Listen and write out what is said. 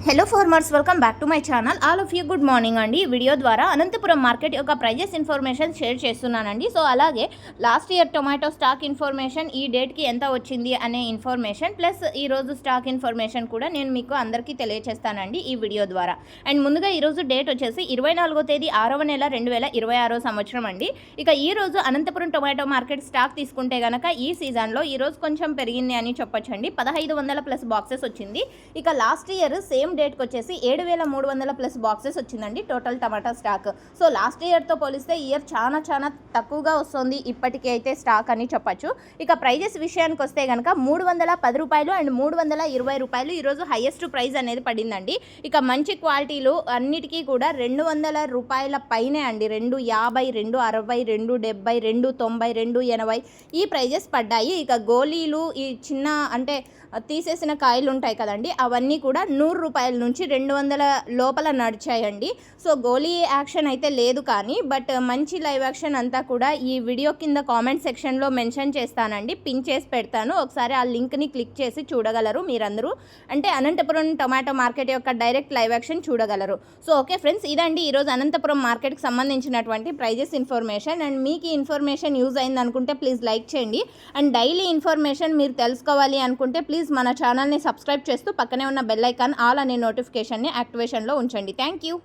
Hello farmers, welcome back to my channel. All of you good morning అండి. ఈ video ద్వారా Anantapuram market యొక్క prices information share చేస్తున్నానండి. So అలాగే last year tomato stock information, ఈ డేట్కి ఎంత వచ్చింది అనే ఇన్ఫర్మేషన్, ప్లస్ ఈరోజు స్టాక్ ఇన్ఫర్మేషన్ కూడా నేను మీకు అందరికీ తెలియజేస్తానండి ఈ వీడియో ద్వారా. అండ్ ముందుగా ఈరోజు డేట్ వచ్చేసి 24వ తేదీ 6వ నెల 2026 సంవత్సరం అండి. ఇక ఈరోజు అనంతపురం టొమాటో మార్కెట్ స్టాక్ తీసుకుంటే కనుక ఈ సీజన్లో ఈరోజు కొంచెం పెరిగింది అని చెప్పొచ్చండి. 1500 ప్లస్ బాక్సెస్ వచ్చింది. ఇక లాస్ట్ ఇయర్ సేమ్ డేట్కి వచ్చేసి 7300 ప్లస్ బాక్సెస్ వచ్చిందండి టోటల్ టమాటా స్టాక్. సో లాస్ట్ ఇయర్తో పోలిస్తే ఇయర్ చాలా తక్కువగా వస్తుంది ఇప్పటికీ అయితే స్టాక్ అని చెప్పచ్చు. ఇక ప్రైజెస్ విషయానికి వస్తే కనుక 310 రూపాయలు అండ్ 320 రూపాయలు ఈరోజు హైయెస్ట్ ప్రైస్ అనేది పడిందండి. ఇక మంచి క్వాలిటీలు అన్నిటికీ కూడా 200 రూపాయల పైనే అండి. 250, 260, 270, 290, 280 ఈ ప్రైజెస్ పడ్డాయి. ఇక గోళీలు ఈ చిన్న అంటే తీసేసిన కాయలు ఉంటాయి కదండి, అవన్నీ కూడా 100 రూపాయల నుంచి 200 లోపల నడిచాయండి. సో గోళీ యాక్షన్ అయితే లేదు, కానీ బట్ మంచి లైవ్ యాక్షన్ అంతా కూడా ఈ వీడియో కింద కామెంట్ సెక్షన్లో మెన్షన్ చేస్తానండి, పిన్ చేసి పెడతాను. ఒకసారి ఆ లింక్ని క్లిక్ చేసి చూడగలరు మీరందరూ. అంటే అనంతపురం టొమాటో మార్కెట్ యొక్క డైరెక్ట్ లైవ్ యాక్షన్ చూడగలరు. సో ఓకే ఫ్రెండ్స్, ఇదండి ఈరోజు అనంతపురం మార్కెట్కి సంబంధించినటువంటి ప్రైజెస్ ఇన్ఫర్మేషన్. అండ్ మీకు ఈ ఇన్ఫర్మేషన్ యూజ్ అయింది అనుకుంటే ప్లీజ్ లైక్ చేయండి. అండ్ డైలీ ఇన్ఫర్మేషన్ మీరు తెలుసుకోవాలి అనుకుంటే ప్లీజ్ మన ఛానల్ని సబ్స్క్రైబ్ చేస్తూ పక్కనే ఉన్న బెల్ ఐకాన్ ఆల్ అనే నోటిఫికేషన్ని యాక్టివేషన్లో ఉంచండి. Thank you.